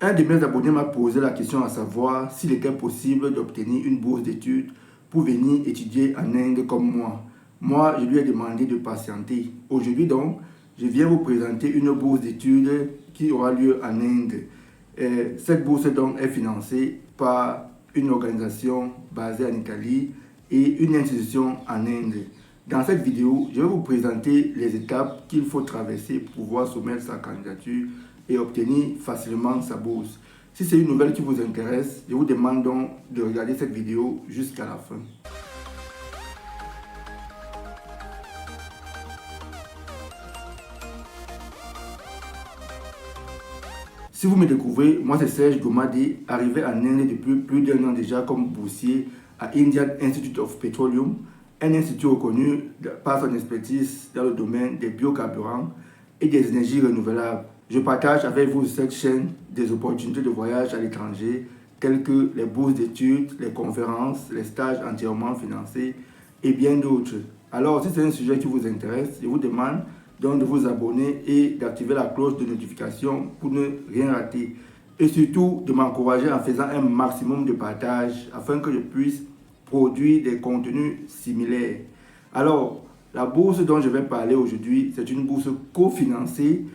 Un de mes abonnés m'a posé la question à savoir s'il était possible d'obtenir une bourse d'études pour venir étudier en Inde comme moi. Moi, je lui ai demandé de patienter. Aujourd'hui donc, je viens vous présenter une bourse d'études qui aura lieu en Inde. Cette bourse donc est financée par une organisation basée en Italie et une institution en Inde. Dans cette vidéo, je vais vous présenter les étapes qu'il faut traverser pour pouvoir soumettre sa candidature et obtenir facilement sa bourse. Si c'est une nouvelle qui vous intéresse, je vous demande donc de regarder cette vidéo jusqu'à la fin. Si vous me découvrez, moi c'est Serge Gomadi, arrivé en Inde depuis plus d'1 an déjà comme boursier à Indian Institute of Petroleum, un institut reconnu par son expertise dans le domaine des biocarburants et des énergies renouvelables. Je partage avec vous cette chaîne des opportunités de voyage à l'étranger, telles que les bourses d'études, les conférences, les stages entièrement financés et bien d'autres. Alors, si c'est un sujet qui vous intéresse, je vous demande donc de vous abonner et d'activer la cloche de notification pour ne rien rater. Et surtout, de m'encourager en faisant un maximum de partage afin que je puisse produire des contenus similaires. Alors, la bourse dont je vais parler aujourd'hui, c'est une bourse cofinancée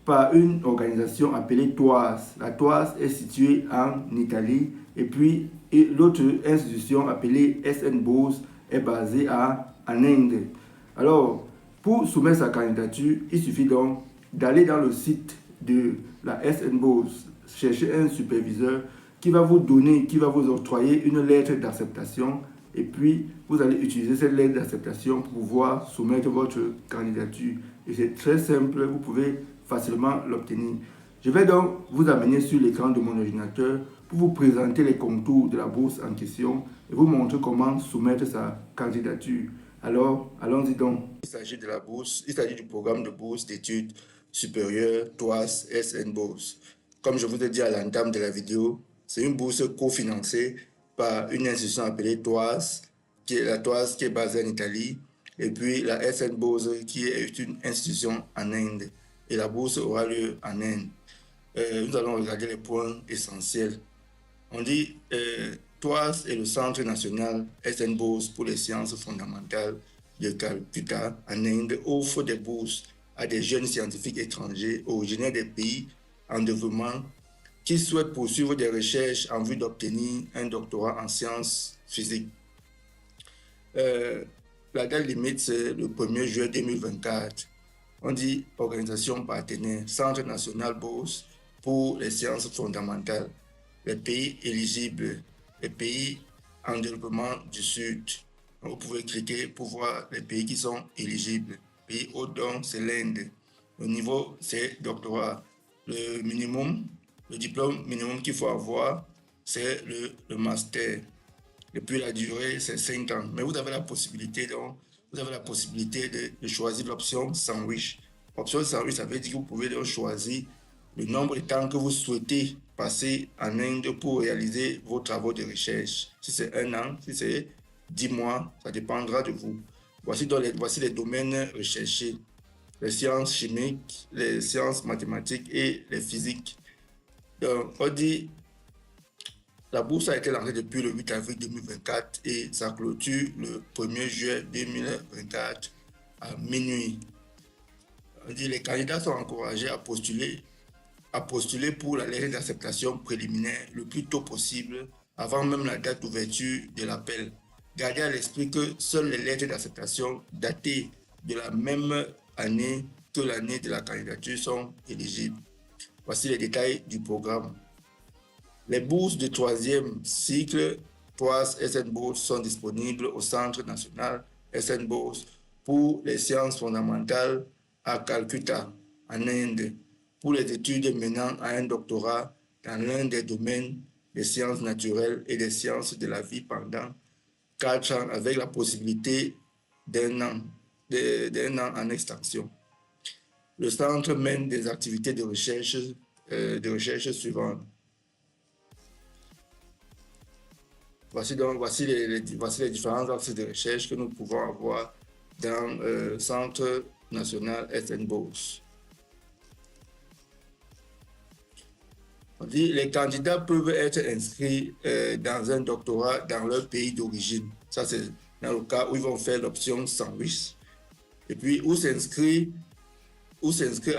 par une organisation appelée TOAS. La TOAS est située en Italie et puis l'autre institution appelée SN Bourse est basée en Inde. Alors, pour soumettre sa candidature, il suffit donc d'aller dans le site de la SN Bourse, chercher un superviseur qui va vous donner, qui va vous octroyer une lettre d'acceptation et puis vous allez utiliser cette lettre d'acceptation pour pouvoir soumettre votre candidature. Et c'est très simple, vous pouvez facilement l'obtenir. Je vais donc vous amener sur l'écran de mon ordinateur pour vous présenter les contours de la bourse en question et vous montrer comment soumettre sa candidature. Alors, allons-y donc. Il s'agit de la bourse, il s'agit du programme de bourse d'études supérieures TOAS SN Bourse. Comme je vous ai dit à l'entame de la vidéo, c'est une bourse cofinancée par une institution appelée TOAS, qui est la TOAS qui est basée en Italie, et puis la SN Bourse qui est une institution en Inde. Et la bourse aura lieu en Inde. Nous allons regarder les points essentiels. On dit TOAS est le Centre national SN Bourse pour les sciences fondamentales de Calcutta en Inde offre des bourses à des jeunes scientifiques étrangers originaires des pays en développement qui souhaitent poursuivre des recherches en vue d'obtenir un doctorat en sciences physiques. La date limite, c'est le 1er juillet 2024. On dit organisation partenaire, Centre national bourse pour les sciences fondamentales. Les pays éligibles, les pays en développement du Sud. Vous pouvez cliquer pour voir les pays qui sont éligibles. Pays haut donc, c'est l'Inde. Le niveau, c'est doctorat. Le minimum, le diplôme minimum qu'il faut avoir, c'est le master. Et puis la durée, c'est 5 ans. Mais vous avez la possibilité, donc, de choisir l'option sandwich. Option sandwich, ça veut dire que vous pouvez donc choisir le nombre de temps que vous souhaitez passer en Inde pour réaliser vos travaux de recherche. Si c'est 1 an, si c'est 10 mois, ça dépendra de vous. Voici les domaines recherchés. Les sciences chimiques, les sciences mathématiques et les physiques. Donc, on dit la bourse a été lancée depuis le 8 avril 2024 et sa clôture le 1er juillet 2024 à minuit. On dit les candidats sont encouragés à postuler pour la lettre d'acceptation préliminaire le plus tôt possible avant même la date d'ouverture de l'appel. Gardez à l'esprit que seules les lettres d'acceptation datées de la même année que l'année de la candidature sont éligibles. Voici les détails du programme. Les bourses de 3e cycle TOAS SN Bourse sont disponibles au Centre national SN Bourse pour les sciences fondamentales à Calcutta, en Inde, pour les études menant à un doctorat dans l'un des domaines des sciences naturelles et des sciences de la vie pendant 4 ans avec la possibilité d'un an en extension. Le centre mène des activités de recherche suivantes. Voici les différents axes de recherche que nous pouvons avoir dans le Centre national SN Bourse. On dit les candidats peuvent être inscrits dans un doctorat dans leur pays d'origine. Ça, c'est dans le cas où ils vont faire l'option sandwich. Et puis, où s'inscrire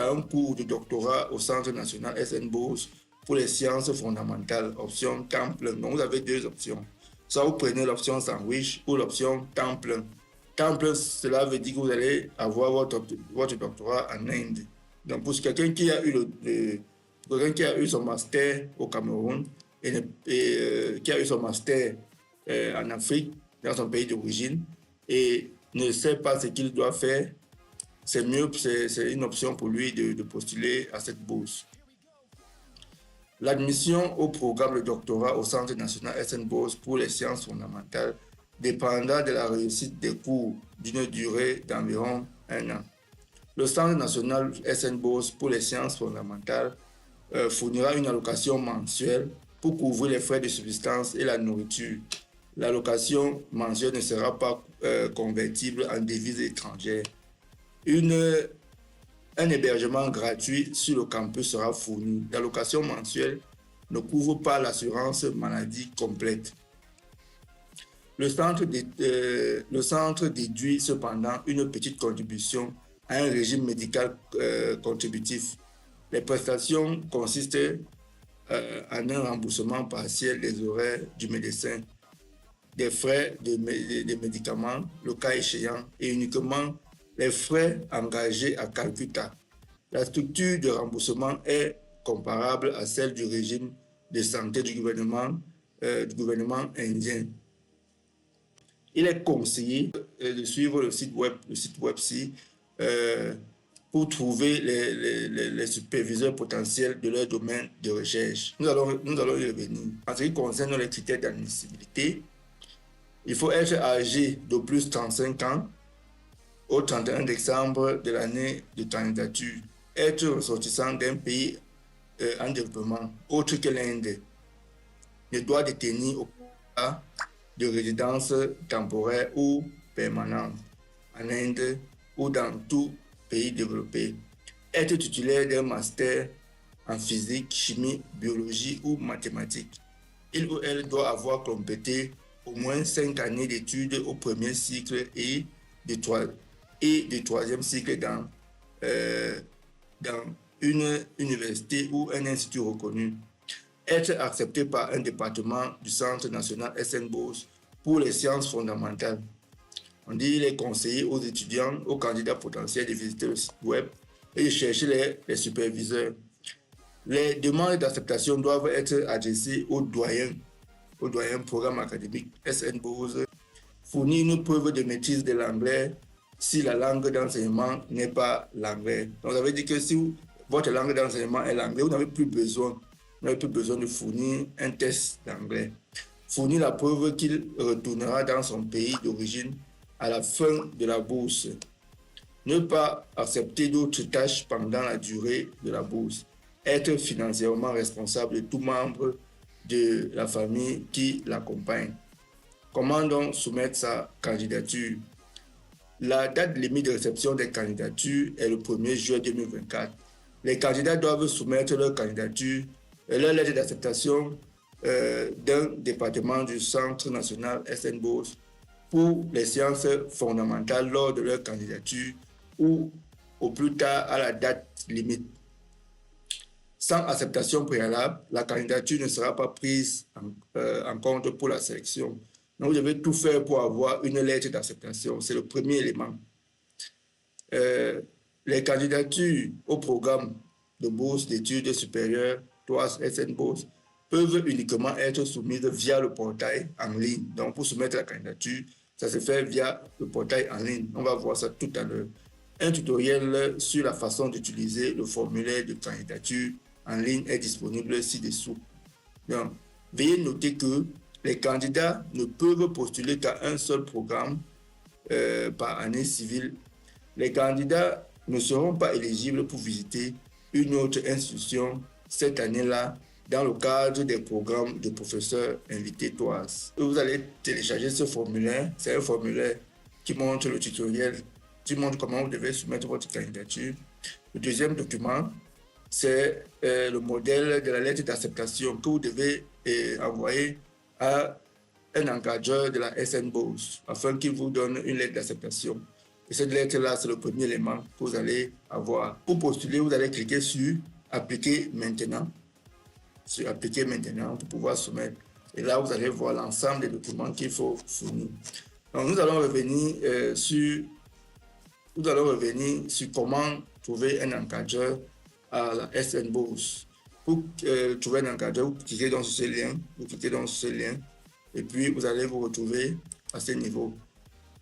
à un cours de doctorat au Centre national SN Bourse pour les sciences fondamentales, option temps plein. Donc, vous avez deux options. Soit vous prenez l'option sandwich ou l'option temps plein. Temps plein, cela veut dire que vous allez avoir votre doctorat en Inde. Donc, pour quelqu'un qui a eu son master au Cameroun et qui a eu son master en Afrique, dans son pays d'origine, et ne sait pas ce qu'il doit faire, c'est mieux, c'est une option pour lui de postuler à cette bourse. L'admission au programme de doctorat au Centre national SN Bourse pour les sciences fondamentales dépendra de la réussite des cours d'une durée d'environ 1 an. Le Centre national SN Bourse pour les sciences fondamentales fournira une allocation mensuelle pour couvrir les frais de subsistance et la nourriture. L'allocation mensuelle ne sera pas convertible en devises étrangères. Un hébergement gratuit sur le campus sera fourni. L'allocation mensuelle ne couvre pas l'assurance maladie complète. Le centre déduit cependant une petite contribution à un régime médical contributif. Les prestations consistent en un remboursement partiel des horaires du médecin, des frais de médicaments, le cas échéant, et uniquement les frais engagés à Calcutta. La structure de remboursement est comparable à celle du régime de santé du gouvernement indien. Il est conseillé de suivre le site web-ci pour trouver les superviseurs potentiels de leur domaine de recherche. Nous allons y revenir. En ce qui concerne les critères d'admissibilité, il faut être âgé de plus de 35 ans au 31 décembre de l'année de candidature, être ressortissant d'un pays en développement autre que l'Inde, ne doit détenir aucun cas de résidence temporaire ou permanente en Inde ou dans tout pays développé, être titulaire d'un master en physique, chimie, biologie ou mathématiques. Il ou elle doit avoir complété au moins 5 années d'études au premier cycle et de troisième cycle dans une université ou un institut reconnu. Être accepté par un département du Centre national SN Bourse pour les sciences fondamentales. On dit il est conseillé aux étudiants, aux candidats potentiels de visiter le site web et de chercher les superviseurs. Les demandes d'acceptation doivent être adressées aux doyens programme académique SN Bourse. Fournir une preuve de maîtrise de l'anglais si la langue d'enseignement n'est pas l'anglais. Donc ça veut dire que si votre langue d'enseignement est l'anglais, vous n'avez plus besoin de fournir un test d'anglais. Fournir la preuve qu'il retournera dans son pays d'origine à la fin de la bourse. Ne pas accepter d'autres tâches pendant la durée de la bourse. Être financièrement responsable de tout membre de la famille qui l'accompagne. Comment donc soumettre sa candidature? La date limite de réception des candidatures est le 1er juin 2024. Les candidats doivent soumettre leur candidature et leur lettre d'acceptation d'un département du Centre national SN Bourse pour les sciences fondamentales lors de leur candidature ou au plus tard à la date limite. Sans acceptation préalable, la candidature ne sera pas prise en compte pour la sélection. Donc, vous devez tout faire pour avoir une lettre d'acceptation. C'est le premier élément. Les candidatures au programme de bourse d'études supérieures, TOAS SN Bourse, peuvent uniquement être soumises via le portail en ligne. Donc, pour soumettre la candidature, ça se fait via le portail en ligne. On va voir ça tout à l'heure. Un tutoriel sur la façon d'utiliser le formulaire de candidature en ligne est disponible ci-dessous. Donc, veuillez noter que les candidats ne peuvent postuler qu'à un seul programme par année civile. Les candidats ne seront pas éligibles pour visiter une autre institution cette année-là dans le cadre des programmes de professeurs invités TOAS. Vous allez télécharger ce formulaire. C'est un formulaire qui montre le tutoriel, qui montre comment vous devez soumettre votre candidature. Le deuxième document, c'est le modèle de la lettre d'acceptation que vous devez envoyer à un encadreur de la SN-Bourse afin qu'il vous donne une lettre d'acceptation. Et cette lettre-là, c'est le premier élément que vous allez avoir. Pour postuler, vous allez cliquer sur Appliquer maintenant. Sur Appliquer maintenant pour pouvoir soumettre. Et là, vous allez voir l'ensemble des documents qu'il faut fournir. Donc, nous allons revenir sur comment trouver un encadreur à la SN-Bourse. Pour trouver un encadreur, vous cliquez donc sur ce lien. Et puis, vous allez vous retrouver à ce niveau.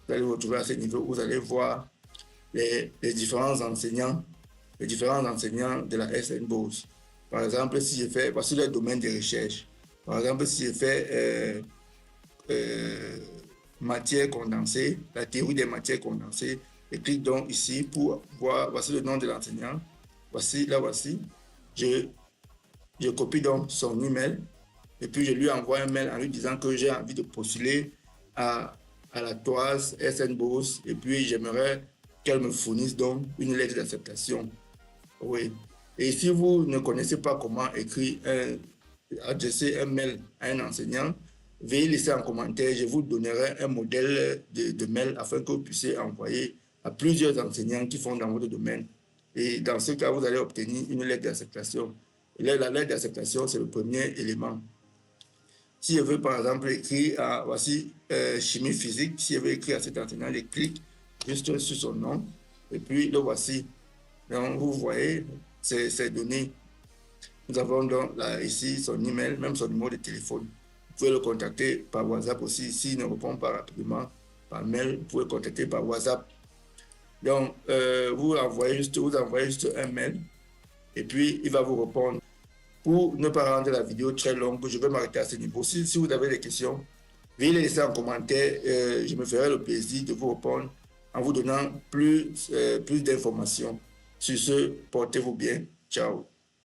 Vous allez voir les différents enseignants de la SN-Bourse. Par exemple, si je fais, voici le domaine de recherche. Par exemple, si je fais matière condensée, la théorie des matières condensées, je clique donc ici pour voir, voici le nom de l'enseignant. Voici. Je copie donc son email et puis je lui envoie un mail en lui disant que j'ai envie de postuler à la Toise SN-Bourse et puis j'aimerais qu'elle me fournisse donc une lettre d'acceptation. Oui. Et si vous ne connaissez pas comment adresser un mail à un enseignant, veuillez laisser en commentaire, je vous donnerai un modèle de mail afin que vous puissiez envoyer à plusieurs enseignants qui font dans votre domaine. Et dans ce cas, vous allez obtenir une lettre d'acceptation. Et là, la lettre d'acceptation, c'est le premier élément. Si je veux, par exemple, écrire voici chimie physique, si je veux écrire à cet enseignant, je clique juste sur son nom, et puis le voici. Donc, vous voyez ces données. Nous avons donc là, ici son email, même son numéro de téléphone. Vous pouvez le contacter par WhatsApp aussi. S'il ne répond pas rapidement par mail, vous pouvez le contacter par WhatsApp. Donc, vous envoyez juste un mail et puis il va vous répondre. Pour ne pas rendre la vidéo très longue, je vais m'arrêter à ce niveau. Si vous avez des questions, veuillez les laisser en commentaire. Je me ferai le plaisir de vous répondre en vous donnant plus d'informations. Sur ce, portez-vous bien. Ciao.